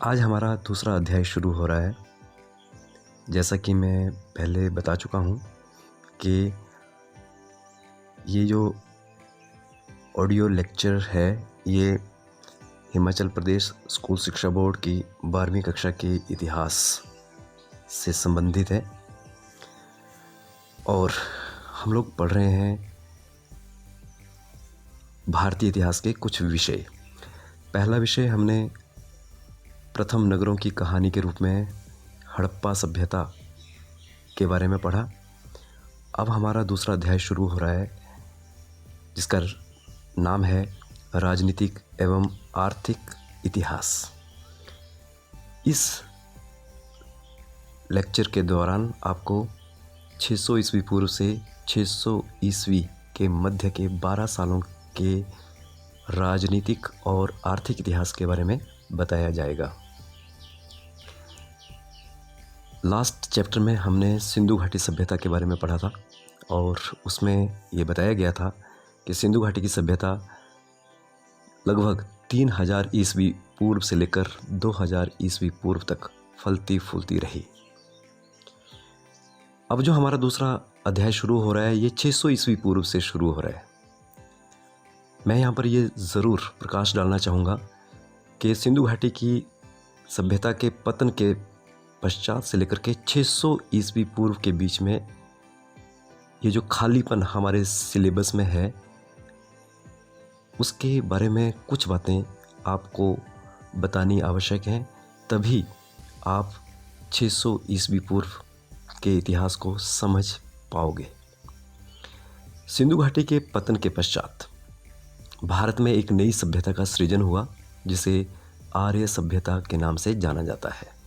आज हमारा दूसरा अध्याय शुरू हो रहा है। जैसा कि मैं पहले बता चुका हूँ कि ये जो ऑडियो लेक्चर है ये हिमाचल प्रदेश स्कूल शिक्षा बोर्ड की 12वीं कक्षा के इतिहास से संबंधित है और हम लोग पढ़ रहे हैं भारतीय इतिहास के कुछ विषय। पहला विषय हमने प्रथम नगरों की कहानी के रूप में हड़प्पा सभ्यता के बारे में पढ़ा। अब हमारा दूसरा अध्याय शुरू हो रहा है जिसका नाम है राजनीतिक एवं आर्थिक इतिहास। इस लेक्चर के दौरान आपको 600 ईस्वी पूर्व से 600 ईस्वी के मध्य के 12 सालों के राजनीतिक और आर्थिक इतिहास के बारे में बताया जाएगा। लास्ट चैप्टर में हमने सिंधु घाटी सभ्यता के बारे में पढ़ा था और उसमें ये बताया गया था कि सिंधु घाटी की सभ्यता लगभग 3000 ईस्वी पूर्व से लेकर 2000 ईस्वी पूर्व तक फलती फूलती रही। अब जो हमारा दूसरा अध्याय शुरू हो रहा है ये 600 ईस्वी पूर्व से शुरू हो रहा है। मैं यहाँ पर ये ज़रूर प्रकाश डालना चाहूँगा कि सिंधु घाटी की सभ्यता के पतन के पश्चात से लेकर के 600 ईस्वी पूर्व के बीच में ये जो खालीपन हमारे सिलेबस में है उसके बारे में कुछ बातें आपको बतानी आवश्यक हैं, तभी आप 600 ईस्वी पूर्व के इतिहास को समझ पाओगे। सिंधु घाटी के पतन के पश्चात भारत में एक नई सभ्यता का सृजन हुआ जिसे आर्य सभ्यता के नाम से जाना जाता है।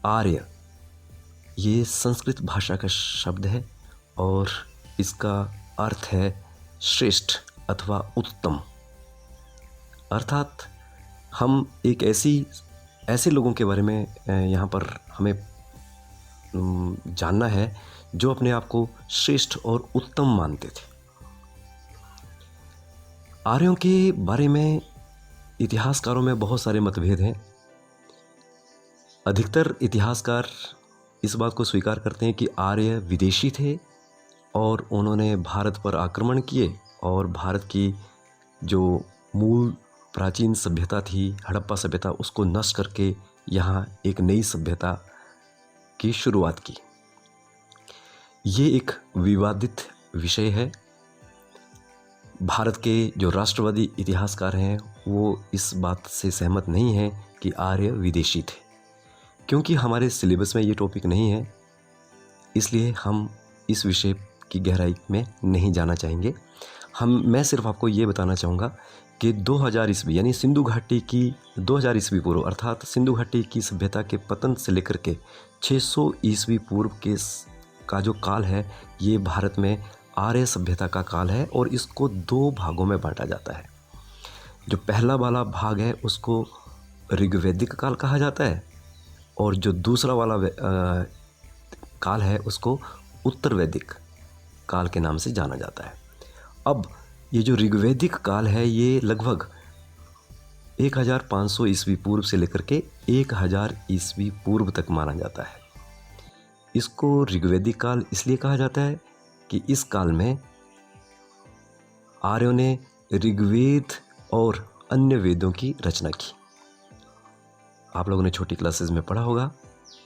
आर्य ये संस्कृत भाषा का शब्द है और इसका अर्थ है श्रेष्ठ अथवा उत्तम। अर्थात हम एक ऐसे लोगों के बारे में यहाँ पर हमें जानना है जो अपने आप को श्रेष्ठ और उत्तम मानते थे। आर्यों के बारे में इतिहासकारों में बहुत सारे मतभेद हैं। अधिकतर इतिहासकार इस बात को स्वीकार करते हैं कि आर्य विदेशी थे और उन्होंने भारत पर आक्रमण किए और भारत की जो मूल प्राचीन सभ्यता थी हड़प्पा सभ्यता उसको नष्ट करके यहाँ एक नई सभ्यता की शुरुआत की। ये एक विवादित विषय है। भारत के जो राष्ट्रवादी इतिहासकार हैं वो इस बात से सहमत नहीं हैं कि आर्य विदेशी थे। क्योंकि हमारे सिलेबस में ये टॉपिक नहीं है इसलिए हम इस विषय की गहराई में नहीं जाना चाहेंगे। मैं सिर्फ आपको ये बताना चाहूँगा कि 2000 ईस्वी यानी सिंधु घाटी की 2000 ईस्वी पूर्व अर्थात सिंधु घाटी की सभ्यता के पतन से लेकर के 600 ईस्वी पूर्व का जो काल है ये भारत में आर्य सभ्यता का काल है और इसको दो भागों में बांटा जाता है। जो पहला वाला भाग है उसको ऋग्वैदिक काल कहा जाता है और जो दूसरा वाला काल है उसको उत्तर वैदिक काल के नाम से जाना जाता है। अब ये जो ऋग्वैदिक काल है ये लगभग 1500 ईस्वी पूर्व से लेकर के 1000 ईस्वी पूर्व तक माना जाता है। इसको ऋग्वैदिक काल इसलिए कहा जाता है कि इस काल में आर्यों ने ऋग्वेद और अन्य वेदों की रचना की। आप लोगों ने छोटी क्लासेस में पढ़ा होगा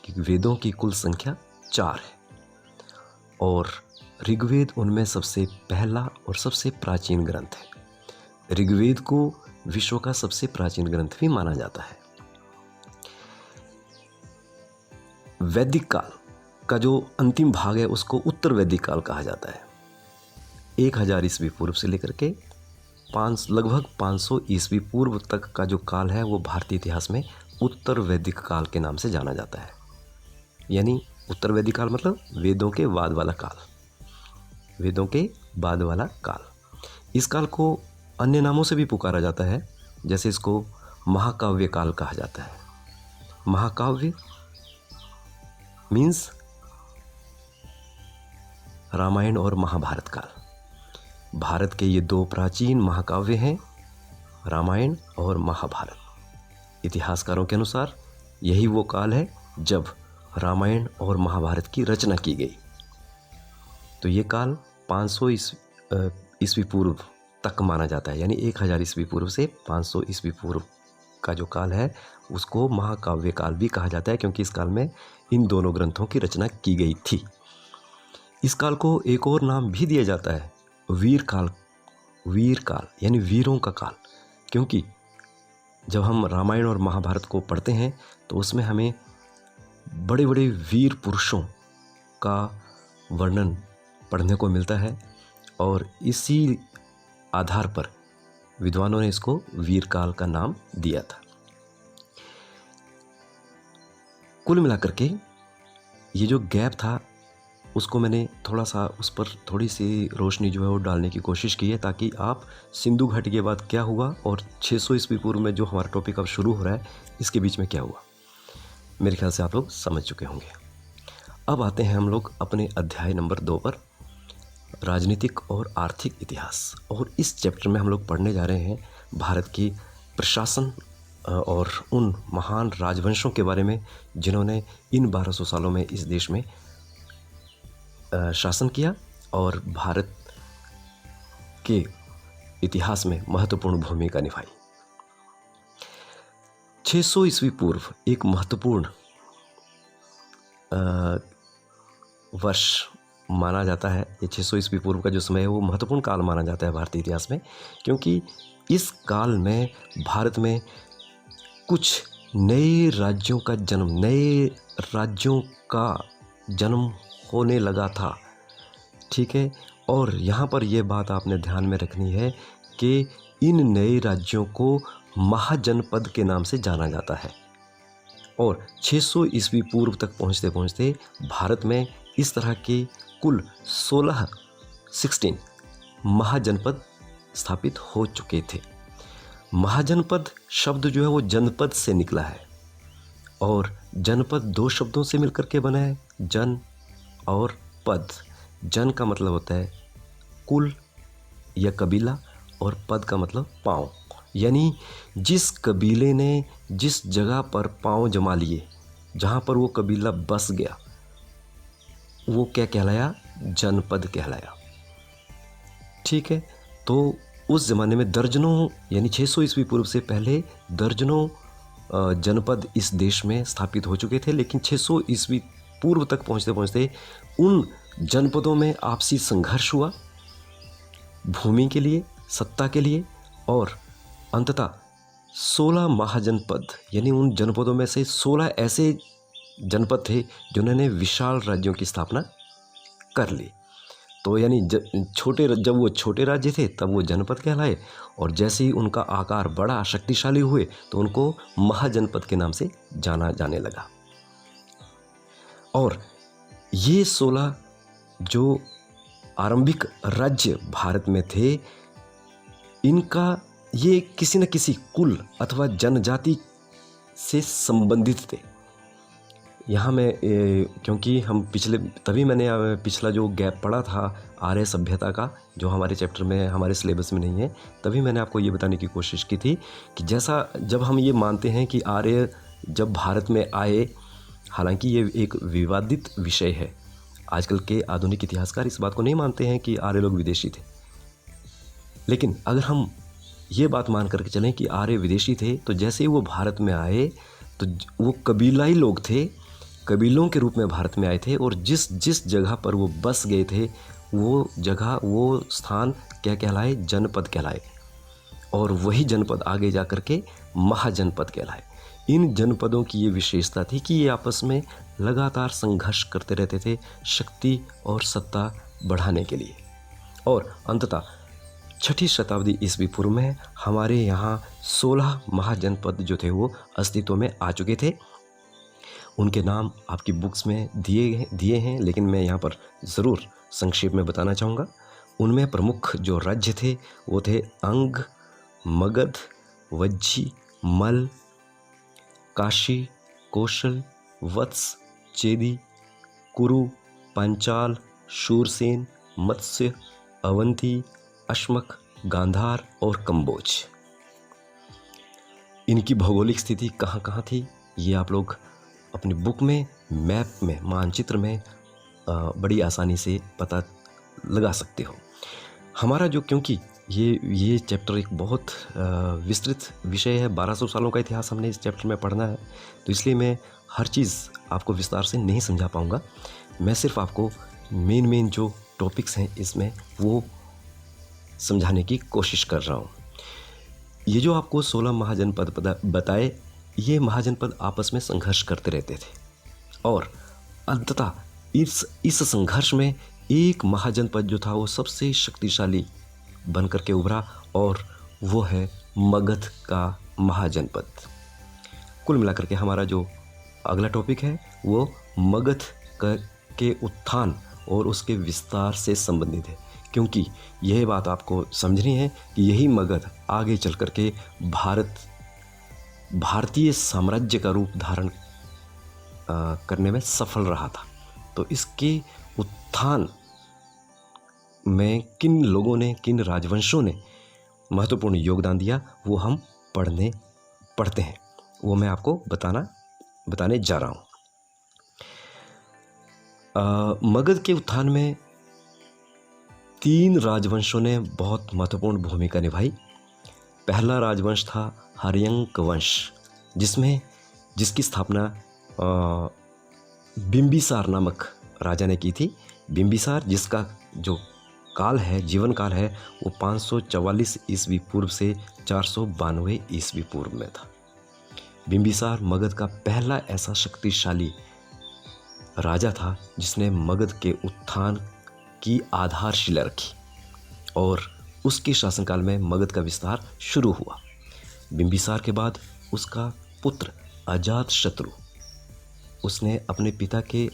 कि वेदों की कुल संख्या 4 है और ऋग्वेद उनमें सबसे पहला और सबसे प्राचीन ग्रंथ है। ऋग्वेद को विश्व का सबसे प्राचीन ग्रंथ भी माना जाता है। वैदिक काल का जो अंतिम भाग है उसको उत्तर वैदिक काल कहा जाता है। 1000 ईस्वी पूर्व से लेकर के लगभग 500 ईस्वी पूर्व तक का जो काल है वो भारतीय इतिहास में उत्तर वैदिक काल के नाम से जाना जाता है। यानी उत्तर वैदिक काल मतलब वेदों के बाद वाला काल। वेदों के बाद वाला काल। इस काल को अन्य नामों से भी पुकारा जाता है, जैसे इसको महाकाव्य काल कहा जाता है। महाकाव्य मीन्स रामायण और महाभारत काल। भारत के ये दो प्राचीन महाकाव्य हैं, रामायण और महाभारत। इतिहासकारों के अनुसार यही वो काल है जब रामायण और महाभारत की रचना की गई। तो ये काल 500 ईस्वी पूर्व तक माना जाता है, यानी 1000 ईस्वी पूर्व से 500 ईस्वी पूर्व का जो काल है उसको महाकाव्य काल भी कहा जाता है, क्योंकि इस काल में इन दोनों ग्रंथों की रचना की गई थी। इस काल को एक और नाम भी दिया जाता है, वीर काल। वीर काल यानी वीरों का काल, क्योंकि जब हम रामायण और महाभारत को पढ़ते हैं तो उसमें हमें बड़े बड़े वीर पुरुषों का वर्णन पढ़ने को मिलता है, और इसी आधार पर विद्वानों ने इसको वीर काल का नाम दिया था। कुल मिलाकर के ये जो गैप था उसको मैंने थोड़ा सा उस पर थोड़ी सी रोशनी जो है वो डालने की कोशिश की है, ताकि आप सिंधु घाटी के बाद क्या हुआ और 600 ईस्वी पूर्व में जो हमारा टॉपिक अब शुरू हो रहा है इसके बीच में क्या हुआ, मेरे ख्याल से आप लोग समझ चुके होंगे। अब आते हैं हम लोग अपने अध्याय नंबर 2 पर, राजनीतिक और आर्थिक इतिहास। और इस चैप्टर में हम लोग पढ़ने जा रहे हैं भारत की प्रशासन और उन महान राजवंशों के बारे में जिन्होंने इन 1200 सालों में इस देश में शासन किया और भारत के इतिहास में महत्वपूर्ण भूमिका निभाई। 600 ईस्वी पूर्व एक महत्वपूर्ण वर्ष माना जाता है। ये 600 ईस्वी पूर्व का जो समय है वो महत्वपूर्ण काल माना जाता है भारतीय इतिहास में, क्योंकि इस काल में भारत में कुछ नए राज्यों का जन्म होने लगा था। ठीक है, और यहाँ पर यह बात आपने ध्यान में रखनी है कि इन नए राज्यों को महाजनपद के नाम से जाना जाता है। और 600 ईस्वी पूर्व तक पहुँचते पहुँचते भारत में इस तरह के कुल 16 महाजनपद स्थापित हो चुके थे। महाजनपद शब्द जो है वो जनपद से निकला है, और जनपद 2 शब्दों से मिलकर के बना है, जन और पद। जन का मतलब होता है कुल या कबीला, और पद का मतलब पाँव, यानी जिस कबीले ने जिस जगह पर पाँव जमा लिए, जहाँ पर वो कबीला बस गया, वो क्या कहलाया? जनपद कहलाया। ठीक है, तो उस ज़माने में दर्जनों, यानी 600 ईस्वी पूर्व से पहले दर्जनों जनपद इस देश में स्थापित हो चुके थे। लेकिन 600 ईस्वी पूर्व तक पहुँचते पहुँचते उन जनपदों में आपसी संघर्ष हुआ भूमि के लिए, सत्ता के लिए, और अंततः 16 महाजनपद, यानी उन जनपदों में से 16 ऐसे जनपद थे जिन्होंने विशाल राज्यों की स्थापना कर ली। तो यानी जब वो छोटे राज्य थे तब वो जनपद कहलाए, और जैसे ही उनका आकार बड़ा, शक्तिशाली हुए, तो उनको महाजनपद के नाम से जाना जाने लगा। और ये 16 जो आरंभिक राज्य भारत में थे, इनका ये किसी न किसी कुल अथवा जनजाति से संबंधित थे। यहाँ मैं क्योंकि हम मैंने पिछला जो गैप पढ़ा था आर्य सभ्यता का, जो हमारे चैप्टर में, हमारे सिलेबस में नहीं है, तभी मैंने आपको ये बताने की कोशिश की थी कि जब हम ये मानते हैं कि आर्य जब भारत में आए, हालांकि ये एक विवादित विषय है, आजकल के आधुनिक इतिहासकार इस बात को नहीं मानते हैं कि आर्य लोग विदेशी थे, लेकिन अगर हम ये बात मान करके चलें कि आर्य विदेशी थे, तो जैसे ही वो भारत में आए तो वो कबीलाई लोग थे, कबीलों के रूप में भारत में आए थे, और जिस जिस जगह पर वो बस गए थे वो जगह, वो स्थान क्या कहलाए? जनपद कहलाए, और वही जनपद आगे जा कर के महाजनपद कहलाए। इन जनपदों की ये विशेषता थी कि ये आपस में लगातार संघर्ष करते रहते थे शक्ति और सत्ता बढ़ाने के लिए, और अंततः 6ठी शताब्दी ईस्वी पूर्व में हमारे यहाँ 16 महाजनपद जो थे वो अस्तित्व में आ चुके थे। उनके नाम आपकी बुक्स में दिए हैं, लेकिन मैं यहाँ पर ज़रूर संक्षेप में बताना चाहूँगा। उनमें प्रमुख जो राज्य थे वो थे अंग, मगध, वज्जी, मल, काशी, कौशल, वत्स, चेदी, कुरु, पांचाल, शूरसेन, मत्स्य, अवंती, अश्मक, गांधार और कंबोज। इनकी भौगोलिक स्थिति कहाँ कहाँ थी, ये आप लोग अपनी बुक में, मैप में, मानचित्र में बड़ी आसानी से पता लगा सकते हो। हमारा जो, क्योंकि ये चैप्टर एक बहुत विस्तृत विषय है, 1200 सालों का इतिहास हमने इस चैप्टर में पढ़ना है, तो इसलिए मैं हर चीज़ आपको विस्तार से नहीं समझा पाऊँगा। मैं सिर्फ आपको मेन जो टॉपिक्स हैं इसमें वो समझाने की कोशिश कर रहा हूँ। ये जो आपको 16 महाजनपद बताए, ये महाजनपद आपस में संघर्ष करते रहते थे और अंततः इस संघर्ष में एक महाजनपद जो था वो सबसे शक्तिशाली बनकर के उभरा और वो है मगध का महाजनपद। कुल मिलाकर के हमारा जो अगला टॉपिक है वो मगध के उत्थान और उसके विस्तार से संबंधित है, क्योंकि यह बात आपको समझनी है कि यही मगध आगे चल कर के भारतीय साम्राज्य का रूप धारण करने में सफल रहा था। तो इसके उत्थान में किन लोगों ने, किन राजवंशों ने महत्वपूर्ण योगदान दिया, वो हम पढ़ते हैं, वो मैं आपको बताने जा रहा हूँ। मगध के उत्थान में 3 राजवंशों ने बहुत महत्वपूर्ण भूमिका निभाई। पहला राजवंश था हर्यंक वंश, जिसकी स्थापना बिंबिसार नामक राजा ने की थी। बिंबिसार, जिसका जो काल है, जीवन काल है, वो 544 ईस्वी पूर्व से 492 ईस्वी पूर्व में था। बिंबिसार मगध का पहला ऐसा शक्तिशाली राजा था जिसने मगध के उत्थान की आधारशिला रखी और उसके शासनकाल में मगध का विस्तार शुरू हुआ। बिंबिसार के बाद उसका पुत्र अजातशत्रु, उसने अपने पिता की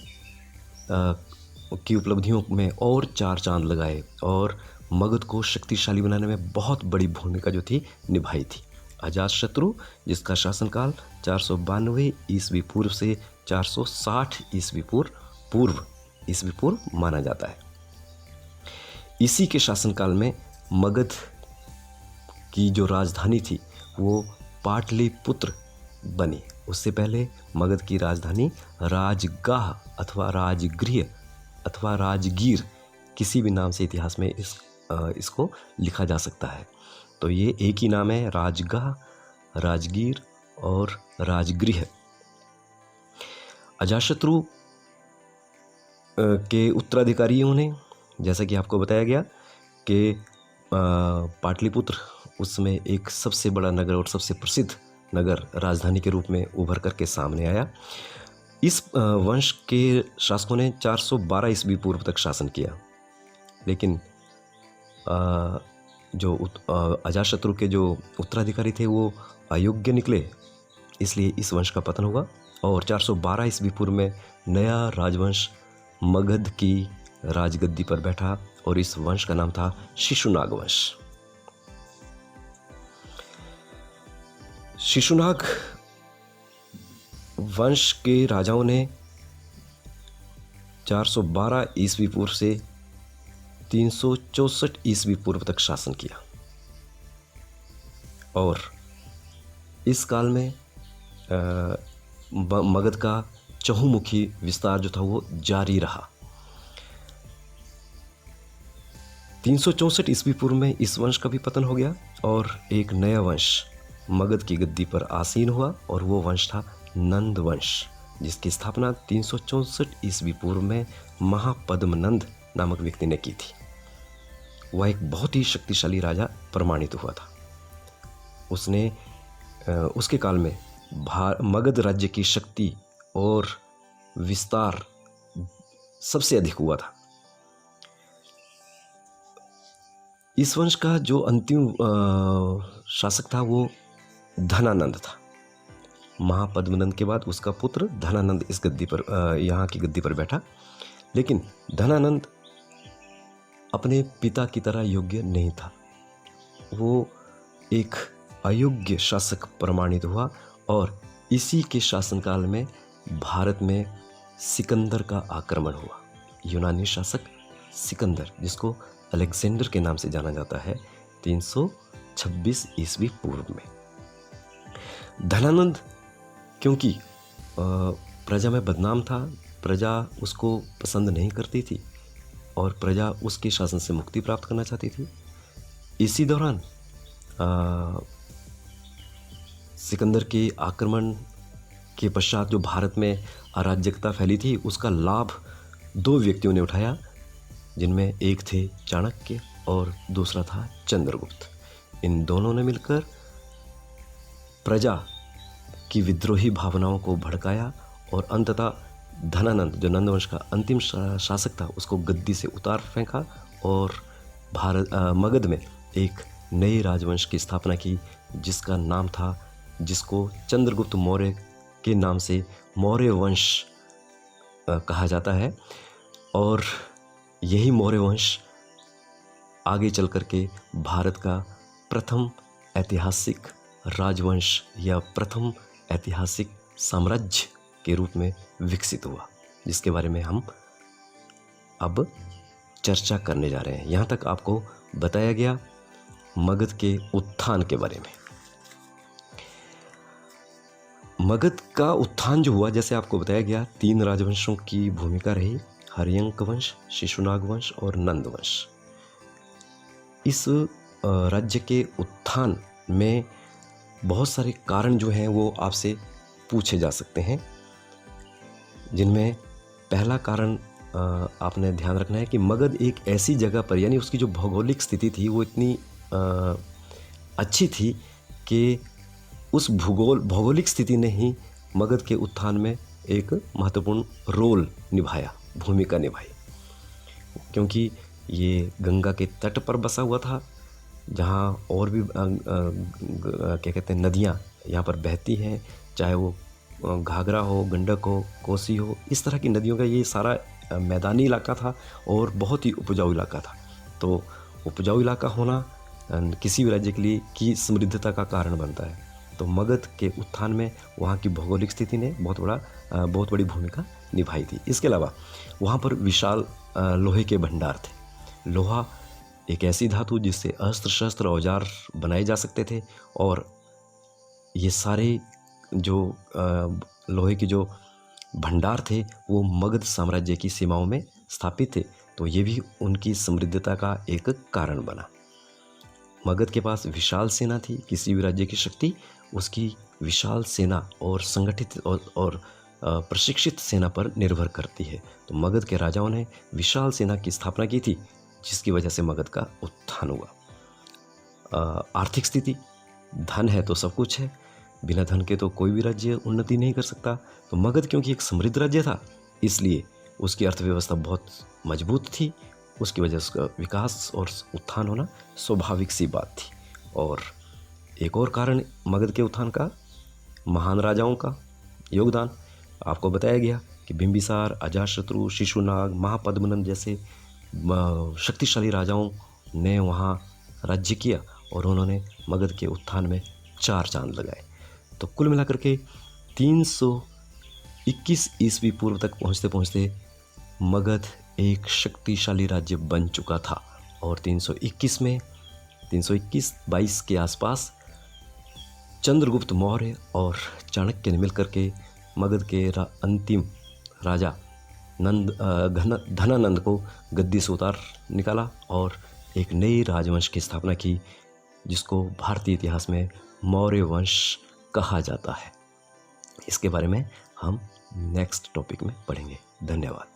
उपलब्धियों में और 4 चांद लगाए और मगध को शक्तिशाली बनाने में बहुत बड़ी भूमिका जो थी निभाई थी। अजातशत्रु, जिसका शासनकाल 492 ईस्वी पूर्व से 460 ईस्वी पूर्व माना जाता है। इसी के शासनकाल में मगध की जो राजधानी थी वो पाटलिपुत्र बनी। उससे पहले मगध की राजधानी राजगाह अथवा राजगृह अथवा राजगीर, किसी भी नाम से इतिहास में इसको लिखा जा सकता है। तो ये एक ही नाम है, राजगाह, राजगीर और राजगृह। अजातशत्रु के उत्तराधिकारियों ने, जैसा कि आपको बताया गया कि पाटलिपुत्र उस समय एक सबसे बड़ा नगर और सबसे प्रसिद्ध नगर राजधानी के रूप में उभर करके सामने आया। इस वंश के शासकों ने 412 ईस्वी पूर्व तक शासन किया, लेकिन जो अजातशत्रु के जो उत्तराधिकारी थे वो अयोग्य निकले, इसलिए इस वंश का पतन हुआ और 412 ईस्वी पूर्व में नया राजवंश मगध की राजगद्दी पर बैठा और इस वंश का नाम था शिशुनाग वंश। शिशुनाग वंश के राजाओं ने 412 ईस्वी पूर्व से 364 ईस्वी पूर्व तक शासन किया और इस काल में मगध का चहुमुखी विस्तार जो था वो जारी रहा। 364 ईस्वी पूर्व में इस वंश का भी पतन हो गया और एक नया वंश मगध की गद्दी पर आसीन हुआ और वो वंश था नंद वंश, जिसकी स्थापना 364 ईस्वी पूर्व में महापद्मनंद नामक व्यक्ति ने की थी। वह एक बहुत ही शक्तिशाली राजा प्रमाणित हुआ था। उसके काल में मगध राज्य की शक्ति और विस्तार सबसे अधिक हुआ था। इस वंश का जो अंतिम शासक था वो धनानंद था। महापद्मनंद के बाद उसका पुत्र धनानंद इस गद्दी पर, यहाँ की गद्दी पर बैठा, लेकिन धनानंद अपने पिता की तरह योग्य नहीं था। वो एक अयोग्य शासक प्रमाणित हुआ और इसी के शासनकाल में भारत में सिकंदर का आक्रमण हुआ। यूनानी शासक सिकंदर, जिसको अलेक्जेंडर के नाम से जाना जाता है, 326 ईस्वी पूर्व में। धनानंद क्योंकि प्रजा में बदनाम था, प्रजा उसको पसंद नहीं करती थी और प्रजा उसके शासन से मुक्ति प्राप्त करना चाहती थी। इसी दौरान सिकंदर के आक्रमण के पश्चात जो भारत में अराजकता फैली थी, उसका लाभ दो व्यक्तियों ने उठाया, जिनमें एक थे चाणक्य और दूसरा था चंद्रगुप्त। इन दोनों ने मिलकर प्रजा की विद्रोही भावनाओं को भड़काया और अंततः धनानंद, जो नंद वंश का अंतिम शासक था, उसको गद्दी से उतार फेंका और मगध में एक नए राजवंश की स्थापना की, जिसका नाम था, जिसको चंद्रगुप्त मौर्य के नाम से मौर्य वंश कहा जाता है। और यही मौर्य वंश आगे चल कर के भारत का प्रथम ऐतिहासिक राजवंश या प्रथम ऐतिहासिक साम्राज्य के रूप में विकसित हुआ, जिसके बारे में हम अब चर्चा करने जा रहे हैं। यहाँ तक आपको बताया गया मगध के उत्थान के बारे में। मगध का उत्थान जो हुआ, जैसे आपको बताया गया, 3 राजवंशों की भूमिका रही, हर्यंक वंश, शिशुनाग वंश और नंद वंश। इस राज्य के उत्थान में बहुत सारे कारण जो हैं वो आपसे पूछे जा सकते हैं, जिनमें पहला कारण आपने ध्यान रखना है कि मगध एक ऐसी जगह पर, यानी उसकी जो भौगोलिक स्थिति थी वो इतनी अच्छी थी कि उस भौगोलिक स्थिति ने ही मगध के उत्थान में एक महत्वपूर्ण रोल निभाया, भूमिका निभाई। क्योंकि ये गंगा के तट पर बसा हुआ था, जहाँ और भी क्या कहते हैं, नदियाँ यहाँ पर बहती हैं, चाहे वो घाघरा हो, गंडक हो, कोसी हो, इस तरह की नदियों का ये सारा मैदानी इलाका था और बहुत ही उपजाऊ इलाका था। तो उपजाऊ इलाका होना किसी भी राज्य के लिए की समृद्धता का कारण बनता है। तो मगध के उत्थान में वहाँ की भौगोलिक स्थिति ने बहुत बड़ी भूमिका निभाई थी। इसके अलावा वहाँ पर विशाल लोहे के भंडार थे। लोहा एक ऐसी धातु जिससे अस्त्र शस्त्र औजार बनाए जा सकते थे, और ये सारे जो लोहे के जो भंडार थे वो मगध साम्राज्य की सीमाओं में स्थापित थे। तो ये भी उनकी समृद्धता का एक कारण बना। मगध के पास विशाल सेना थी। किसी भी राज्य की शक्ति उसकी विशाल सेना और संगठित और प्रशिक्षित सेना पर निर्भर करती है। तो मगध के राजाओं ने विशाल सेना की स्थापना की थी, जिसकी वजह से मगध का उत्थान हुआ। आर्थिक स्थिति, धन है तो सब कुछ है, बिना धन के तो कोई भी राज्य उन्नति नहीं कर सकता। तो मगध क्योंकि एक समृद्ध राज्य था, इसलिए उसकी अर्थव्यवस्था बहुत मजबूत थी, उसकी वजह से उसका विकास और उत्थान होना स्वाभाविक सी बात थी। और एक और कारण मगध के उत्थान का, महान राजाओं का योगदान। आपको बताया गया कि बिंबिसार, अजातशत्रु, शिशुनाग, महापद्मनंद जैसे शक्तिशाली राजाओं ने वहाँ राज्य किया और उन्होंने मगध के उत्थान में 4 चांद लगाए। तो कुल मिलाकर के 321 ईस्वी पूर्व तक पहुँचते पहुँचते मगध एक शक्तिशाली राज्य बन चुका था। और 321-22 के आसपास चंद्रगुप्त मौर्य और चाणक्य ने मिलकर के मगध के अंतिम राजा धनानंद को गद्दी से उतार निकाला और एक नई राजवंश की स्थापना की, जिसको भारतीय इतिहास में मौर्य वंश कहा जाता है। इसके बारे में हम नेक्स्ट टॉपिक में पढ़ेंगे। धन्यवाद।